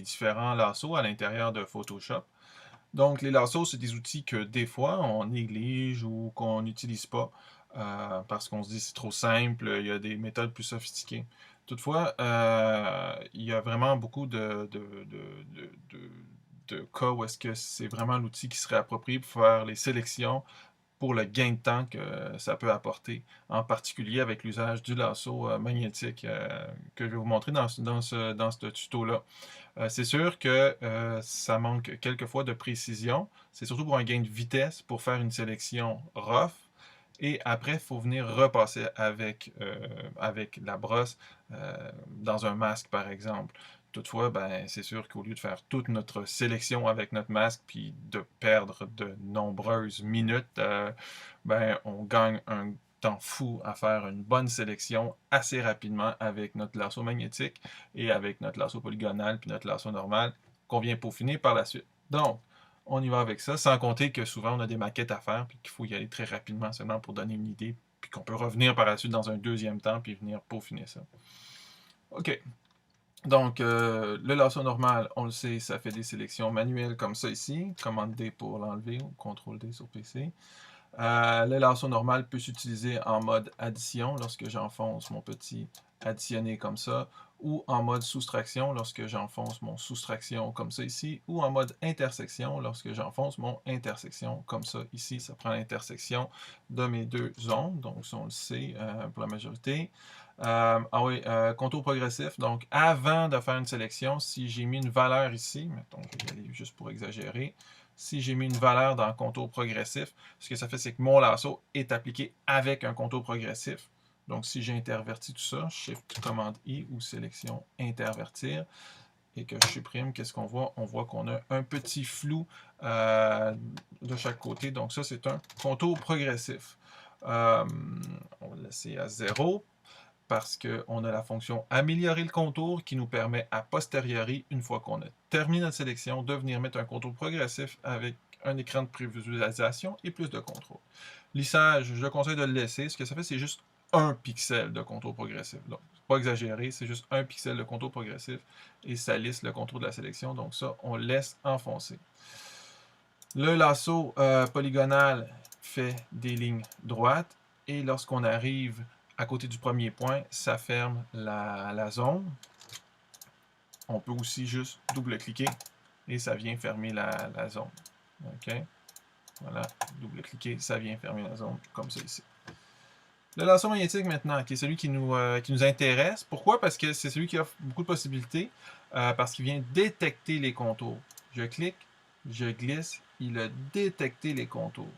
différents lassos à l'intérieur de Photoshop. Donc, les lassos, c'est des outils que des fois, on néglige ou qu'on n'utilise pas parce qu'on se dit c'est trop simple, il y a des méthodes plus sophistiquées. Toutefois, il y a vraiment beaucoup de cas où est-ce que c'est vraiment l'outil qui serait approprié pour faire les sélections pour le gain de temps que ça peut apporter, en particulier avec l'usage du lasso magnétique que je vais vous montrer dans ce tuto-là. C'est sûr que ça manque quelquefois de précision. C'est surtout pour un gain de vitesse, pour faire une sélection rough. Et après, il faut venir repasser avec la brosse dans un masque, par exemple. Toutefois, ben, c'est sûr qu'au lieu de faire toute notre sélection avec notre masque, puis de perdre de nombreuses minutes, ben, on gagne un temps fou à faire une bonne sélection assez rapidement avec notre lasso magnétique et avec notre lasso polygonal puis notre lasso normal qu'on vient peaufiner par la suite. Donc, on y va avec ça, sans compter que souvent on a des maquettes à faire puis qu'il faut y aller très rapidement seulement pour donner une idée puis qu'on peut revenir par la suite dans un deuxième temps puis venir peaufiner ça. OK. Donc, le lasso normal, on le sait, ça fait des sélections manuelles comme ça ici. Commande D pour l'enlever ou CTRL D sur PC. Le lasso normal peut s'utiliser en mode addition lorsque j'enfonce mon petit additionné comme ça, ou en mode soustraction lorsque j'enfonce mon soustraction comme ça ici, ou en mode intersection lorsque j'enfonce mon intersection comme ça ici. Ça prend l'intersection de mes deux ondes, donc ça on le sait pour la majorité. Contour progressif, donc avant de faire une sélection, si j'ai mis une valeur ici, mettons, je vais y aller juste pour exagérer, si j'ai mis une valeur dans le contour progressif, ce que ça fait, c'est que mon lasso est appliqué avec un contour progressif. Donc, si j'intervertis tout ça, Shift commande I ou sélection intervertir, et que je supprime, qu'est-ce qu'on voit? On voit qu'on a un petit flou de chaque côté. Donc, ça, c'est un contour progressif. On va le laisser à 0 parce qu'on a la fonction améliorer le contour qui nous permet a posteriori, une fois qu'on a terminé notre sélection, de venir mettre un contour progressif avec un écran de prévisualisation et plus de contrôle. Lissage, je conseille de le laisser. Ce que ça fait, c'est juste un pixel de contour progressif. Donc, pas exagéré, c'est juste un pixel de contour progressif et ça lisse le contour de la sélection. Donc ça, on laisse enfoncer. Le lasso polygonal fait des lignes droites et lorsqu'on arrive à côté du premier point, ça ferme la zone. On peut aussi juste double-cliquer et ça vient fermer la zone. OK? Voilà, double-cliquer, ça vient fermer la zone, comme ça ici. Le lasso magnétique maintenant, qui est celui qui nous intéresse. Pourquoi? Parce que c'est celui qui offre beaucoup de possibilités, parce qu'il vient détecter les contours. Je clique, je glisse, il a détecté les contours.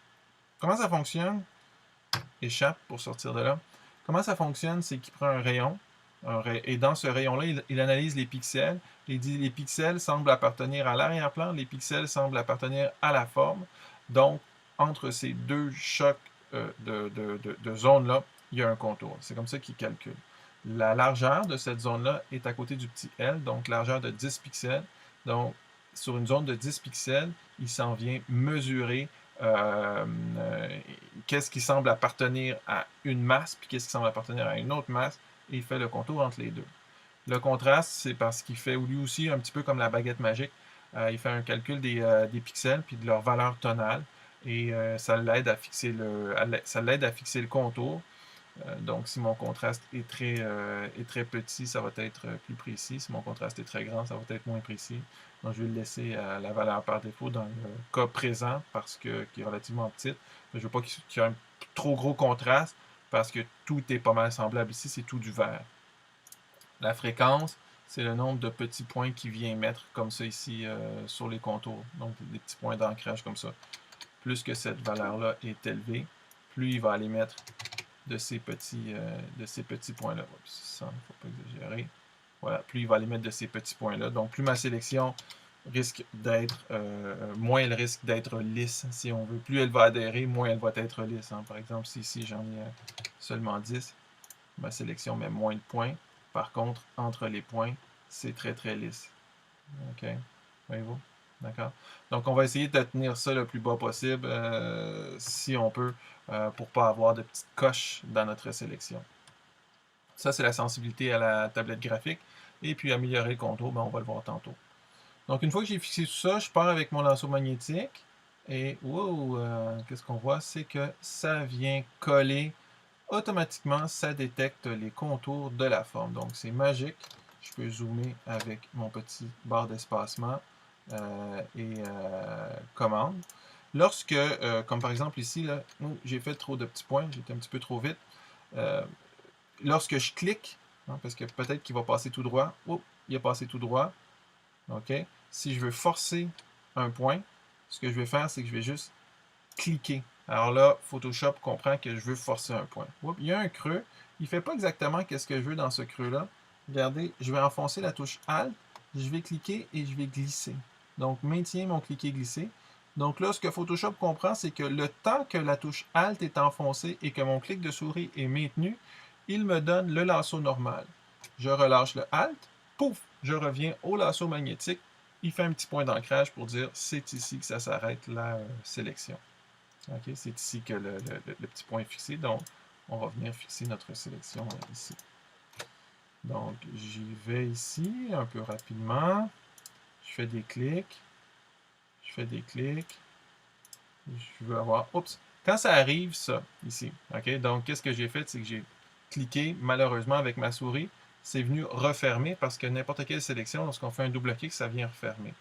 Comment ça fonctionne? Échappe pour sortir de là. Comment ça fonctionne? C'est qu'il prend un rayon, et dans ce rayon-là, il analyse les pixels. Il dit les pixels semblent appartenir à l'arrière-plan, les pixels semblent appartenir à la forme. Donc, entre ces deux chocs de zones-là, il y a un contour. C'est comme ça qu'il calcule. La largeur de cette zone-là est à côté du petit L, donc largeur de 10 pixels. Donc, sur une zone de 10 pixels, il s'en vient mesurer qu'est-ce qui semble appartenir à une masse, puis qu'est-ce qui semble appartenir à une autre masse, et il fait le contour entre les deux. Le contraste, c'est parce qu'il fait lui aussi, un petit peu comme la baguette magique, il fait un calcul des pixels, puis de leur valeur tonale, et ça l'aide à fixer le contour. Donc, si mon contraste est très petit, ça va être plus précis. Si mon contraste est très grand, ça va être moins précis. Donc, je vais le laisser à la valeur par défaut dans le cas présent parce qu'il est relativement petit. Mais je ne veux pas qu'il y ait un trop gros contraste parce que tout est pas mal semblable ici, c'est tout du vert. La fréquence, c'est le nombre de petits points qu'il vient mettre comme ça ici sur les contours. Donc, des petits points d'ancrage comme ça. Plus que cette valeur-là est élevée, plus il va aller mettre de ces petits points-là. Ça, il ne faut pas exagérer. Voilà, plus il va aller mettre de ces petits points-là. Donc, plus ma sélection risque d'être, moins elle risque d'être lisse, si on veut. Plus elle va adhérer, moins elle va être lisse. Hein. Par exemple, si ici j'en ai seulement 10, ma sélection met moins de points. Par contre, entre les points, c'est très très lisse. OK? Voyez-vous? D'accord? Donc, on va essayer de tenir ça le plus bas possible, si on peut, pour ne pas avoir de petites coches dans notre sélection. Ça, c'est la sensibilité à la tablette graphique. Et puis, améliorer le contour, ben, on va le voir tantôt. Donc, une fois que j'ai fixé tout ça, je pars avec mon lasso magnétique. Et, wow, qu'est-ce qu'on voit? C'est que ça vient coller automatiquement, ça détecte les contours de la forme. Donc, c'est magique. Je peux zoomer avec mon petit barre d'espacement et commande. Lorsque, comme par exemple ici, là, j'ai fait trop de petits points, j'étais un petit peu trop vite. Lorsque je clique, parce que peut-être qu'il va passer tout droit, il a passé tout droit. OK? Si je veux forcer un point, ce que je vais faire, c'est que je vais juste cliquer. Alors là, Photoshop comprend que je veux forcer un point. Il y a un creux. Il ne fait pas exactement ce que je veux dans ce creux-là. Regardez, je vais enfoncer la touche Alt, je vais cliquer et je vais glisser. Donc, maintiens mon cliquer-glisser. Donc là, ce que Photoshop comprend, c'est que le temps que la touche Alt est enfoncée et que mon clic de souris est maintenu, il me donne le lasso normal. Je relâche le Alt, pouf, je reviens au lasso magnétique. Il fait un petit point d'ancrage pour dire c'est ici que ça s'arrête la sélection. OK, c'est ici que le petit point est fixé. Donc, on va venir fixer notre sélection ici. Donc, j'y vais ici un peu rapidement. Je fais des clics. Je fais des clics. Je veux avoir... Oups! Quand ça arrive, ça, ici, OK? Donc, qu'est-ce que j'ai fait? C'est que j'ai cliqué, malheureusement, avec ma souris. C'est venu refermer parce que n'importe quelle sélection, lorsqu'on fait un double clic, ça vient refermer.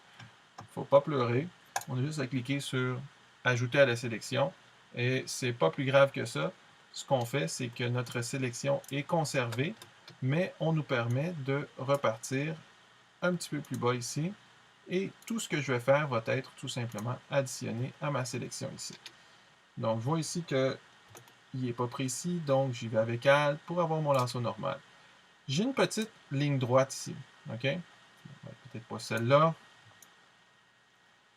Il ne faut pas pleurer. On a juste à cliquer sur « Ajouter à la sélection ». Et c'est pas plus grave que ça. Ce qu'on fait, c'est que notre sélection est conservée, mais on nous permet de repartir un petit peu plus bas ici. Et tout ce que je vais faire va être tout simplement additionné à ma sélection ici. Donc, je vois ici qu'il n'est pas précis, donc j'y vais avec Alt pour avoir mon lasso normal. J'ai une petite ligne droite ici. OK? Peut-être pas celle-là.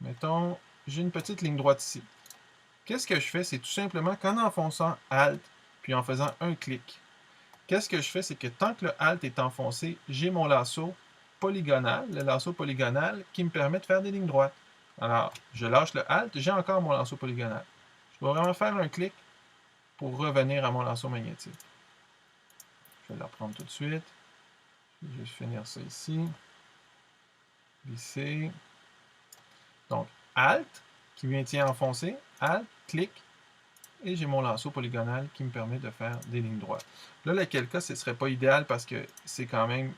Mettons, j'ai une petite ligne droite ici. Qu'est-ce que je fais? C'est tout simplement qu'en enfonçant Alt, puis en faisant un clic, qu'est-ce que je fais? C'est que tant que le Alt est enfoncé, j'ai mon lasso polygonal, le lasso polygonal, qui me permet de faire des lignes droites. Alors, je lâche le Alt, j'ai encore mon lasso polygonal. Je dois vraiment faire un clic pour revenir à mon lasso magnétique. Je vais le reprendre tout de suite. Je vais juste finir ça ici. Glisser. Donc, Alt, qui vient enfoncer, Alt, clic, et j'ai mon lasso polygonal qui me permet de faire des lignes droites. Là, lequel cas, ce ne serait pas idéal parce que c'est quand même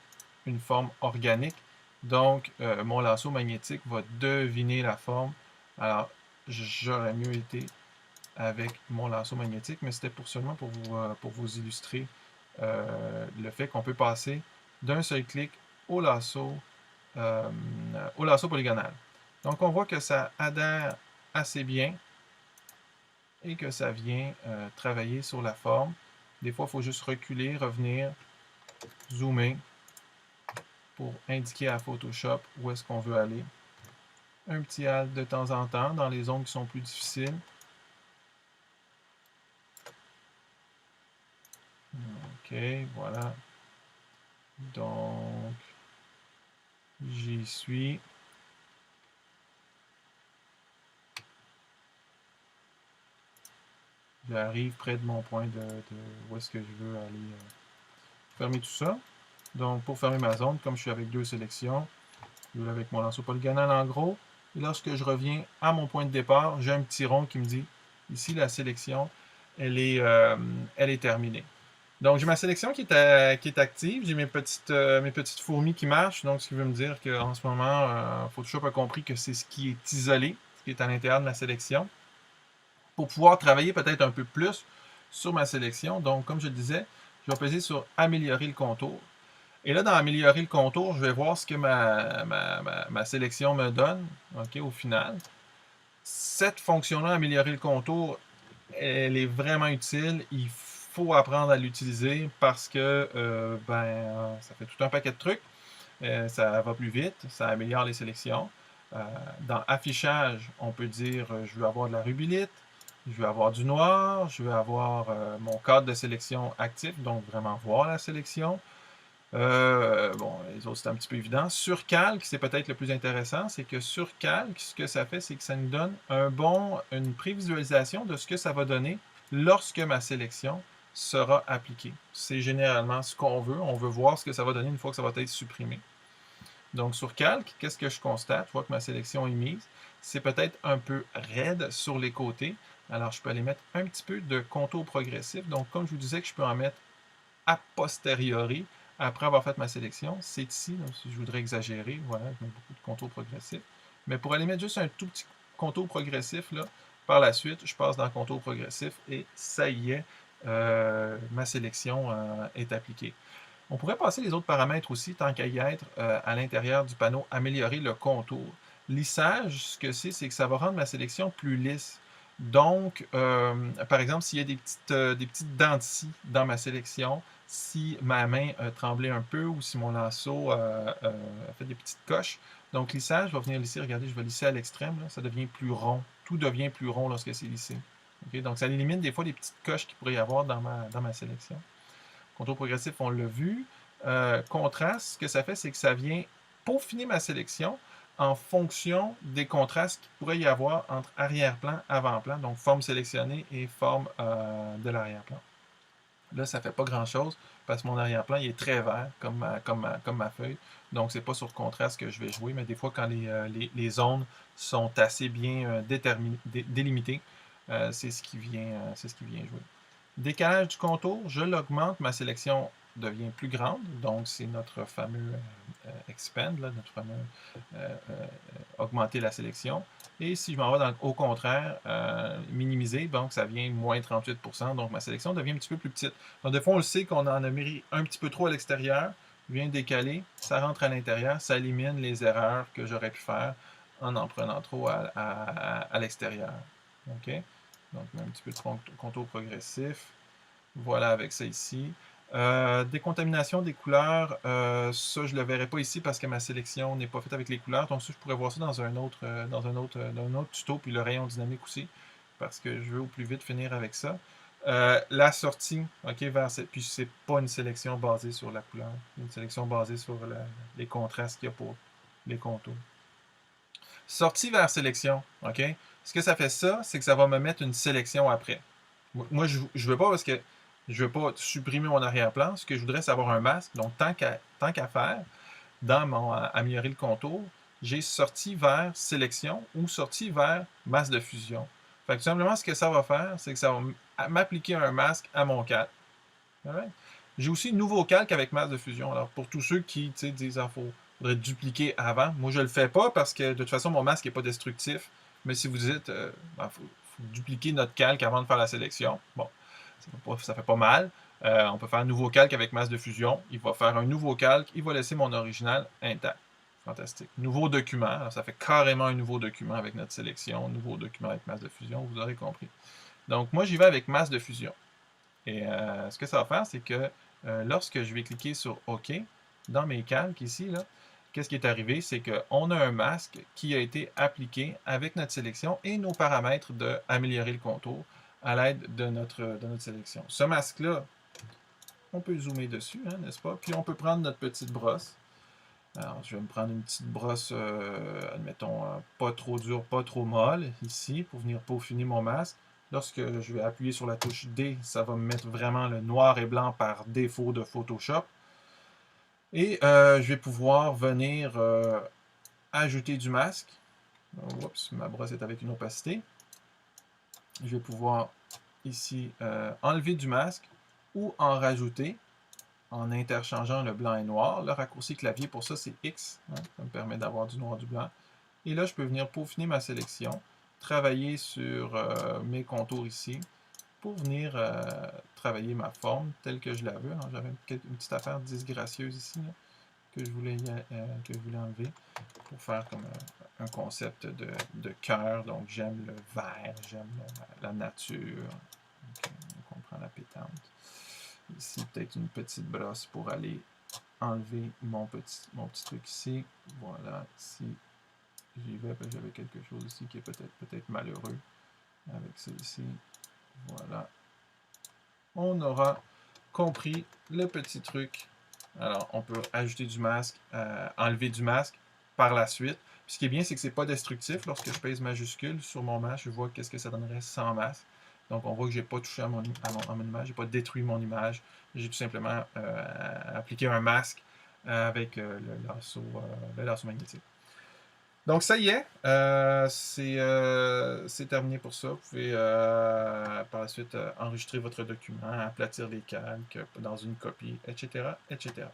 une forme organique. Donc, mon lasso magnétique va deviner la forme. Alors, j'aurais mieux été avec mon lasso magnétique, mais c'était seulement pour vous illustrer le fait qu'on peut passer d'un seul clic au lasso polygonal. Donc, on voit que ça adhère assez bien et que ça vient travailler sur la forme. Des fois, il faut juste reculer, revenir, zoomer pour indiquer à Photoshop où est-ce qu'on veut aller. Un petit Alt de temps en temps dans les zones qui sont plus difficiles. OK, voilà. Donc, j'y suis. J'arrive près de mon point de où est-ce que je veux aller fermer tout ça. Donc, pour fermer ma zone, comme je suis avec deux sélections, je vais avec mon lasso polygonal en gros. Et lorsque je reviens à mon point de départ, j'ai un petit rond qui me dit, ici, la sélection, elle est terminée. Donc, j'ai ma sélection qui est active. J'ai mes petites fourmis qui marchent. Donc, ce qui veut me dire qu'en ce moment, Photoshop a compris que c'est ce qui est isolé, ce qui est à l'intérieur de la sélection. Pour pouvoir travailler peut-être un peu plus sur ma sélection, donc, comme je le disais, je vais peser sur « Améliorer le contour ». Et là, dans « Améliorer le contour », je vais voir ce que ma sélection me donne, OK, au final. Cette fonction-là, « Améliorer le contour », elle est vraiment utile. Il faut apprendre à l'utiliser parce que ça fait tout un paquet de trucs. Ça va plus vite, ça améliore les sélections. Dans « Affichage », on peut dire je veux avoir de la rubylite, je veux avoir du noir, je veux avoir mon cadre de sélection actif, donc vraiment voir la sélection. Bon, les autres, c'est un petit peu évident. Sur Calque, c'est peut-être le plus intéressant, c'est que sur Calque, ce que ça fait, c'est que ça nous donne une prévisualisation de ce que ça va donner lorsque ma sélection sera appliquée. C'est généralement ce qu'on veut. On veut voir ce que ça va donner une fois que ça va être supprimé. Donc sur Calque, qu'est-ce que je constate? Je vois que ma sélection est mise. C'est peut-être un peu raide sur les côtés. Alors je peux aller mettre un petit peu de contour progressif. Donc comme je vous disais que je peux en mettre a posteriori, après avoir fait ma sélection, c'est ici, donc si je voudrais exagérer, voilà, je mets beaucoup de contours progressifs. Mais pour aller mettre juste un tout petit contour progressif, là, par la suite, je passe dans le contour progressif et ça y est, ma sélection est appliquée. On pourrait passer les autres paramètres aussi, tant qu'à y être, à l'intérieur du panneau, améliorer le contour. Lissage, ce que c'est que ça va rendre ma sélection plus lisse. Donc, par exemple, s'il y a des petites dents de scie dans ma sélection, si ma main tremblait un peu ou si mon lasso a fait des petites coches, donc lissage, je vais venir lisser, regardez, je vais lisser à l'extrême, ça devient plus rond. Tout devient plus rond lorsque c'est lissé. Okay? Donc, ça élimine des fois les petites coches qu'il pourrait y avoir dans ma sélection. Contour progressif, on l'a vu. Contraste, ce que ça fait, c'est que ça vient peaufiner ma sélection en fonction des contrastes qu'il pourrait y avoir entre arrière-plan, avant-plan, donc forme sélectionnée et forme de l'arrière-plan. Là, ça ne fait pas grand-chose parce que mon arrière-plan il est très vert, comme ma feuille. Donc, c'est pas sur le contraste que je vais jouer, mais des fois, quand les zones sont assez bien délimitées, c'est ce qui vient jouer. Décalage du contour, je l'augmente, ma sélection devient plus grande, donc c'est notre fameux expand, là, notre fameux augmenter la sélection. Et si je m'en vais au contraire, minimiser, donc ça vient moins 38%, donc ma sélection devient un petit peu plus petite. Donc des fois, on le sait qu'on en a mis un petit peu trop à l'extérieur, vient décaler, ça rentre à l'intérieur, ça élimine les erreurs que j'aurais pu faire en prenant trop à l'extérieur. OK? Donc, un petit peu de contour progressif. Voilà, avec ça ici. Décontamination des couleurs, ça, je ne le verrai pas ici parce que ma sélection n'est pas faite avec les couleurs. Donc, ça, je pourrais voir ça dans un autre, tuto, puis le rayon dynamique aussi, parce que je veux au plus vite finir avec ça. La sortie, OK, puis c'est pas une sélection basée sur la couleur, une sélection basée sur les contrastes qu'il y a pour les contours. Sortie vers sélection, OK? Ce que ça fait ça, c'est que ça va me mettre une sélection après. Moi, je ne veux pas parce que je veux pas supprimer mon arrière-plan. Ce que je voudrais, c'est avoir un masque. Donc, tant qu'à faire, dans mon améliorer le contour, j'ai sorti vers sélection ou sorti vers masque de fusion. Fait que tout simplement, ce que ça va faire, c'est que ça va m'appliquer un masque à mon calque. Right? J'ai aussi nouveau calque avec masque de fusion. Alors, pour tous ceux qui disent qu'il faudrait dupliquer avant, moi, je ne le fais pas parce que de toute façon, mon masque n'est pas destructif. Mais si vous dites, faut dupliquer notre calque avant de faire la sélection, bon, ça fait pas mal. On peut faire un nouveau calque avec masse de fusion. Il va faire un nouveau calque. Il va laisser mon original intact. Fantastique. Nouveau document. Alors, ça fait carrément un nouveau document avec notre sélection. Nouveau document avec masse de fusion. Vous aurez compris. Donc, moi, j'y vais avec masse de fusion. Et ce que ça va faire, c'est que lorsque je vais cliquer sur OK, dans mes calques ici, qu'est-ce qui est arrivé? C'est qu'on a un masque qui a été appliqué avec notre sélection et nos paramètres d'améliorer le contour à l'aide de notre sélection. Ce masque-là, on peut zoomer dessus, hein, n'est-ce pas? Puis on peut prendre notre petite brosse. Alors, je vais me prendre une petite brosse, admettons, pas trop dure, pas trop molle, ici, pour venir peaufiner mon masque. Lorsque je vais appuyer sur la touche D, ça va me mettre vraiment le noir et blanc par défaut de Photoshop. Et je vais pouvoir venir ajouter du masque. Oups, ma brosse est avec une opacité. Je vais pouvoir ici enlever du masque ou en rajouter en interchangeant le blanc et noir. Le raccourci clavier pour ça, c'est X. Hein, ça me permet d'avoir du noir et du blanc. Et là, je peux venir peaufiner ma sélection, travailler sur mes contours ici, pour venir travailler ma forme telle que je la veux. J'avais une petite affaire disgracieuse ici, là, que je voulais enlever pour faire comme un concept de cœur. Donc, j'aime le vert, j'aime la nature. Donc, on comprend la pétante. Ici, peut-être une petite brosse pour aller enlever mon petit truc ici. Voilà, ici, j'y vais, j'avais quelque chose ici qui est peut-être malheureux avec ça ici. Voilà. On aura compris le petit truc. Alors, on peut ajouter du masque, enlever du masque par la suite. Puis ce qui est bien, c'est que c'est pas destructif. Lorsque je pèse majuscule sur mon masque, je vois qu'est-ce que ça donnerait sans masque. Donc, on voit que j'ai pas touché à mon image, j'ai pas détruit mon image. J'ai tout simplement appliqué un masque avec le lasso magnétique. Donc, ça y est, c'est terminé pour ça. Vous pouvez par la suite enregistrer votre document, aplatir les calques dans une copie, etc., etc.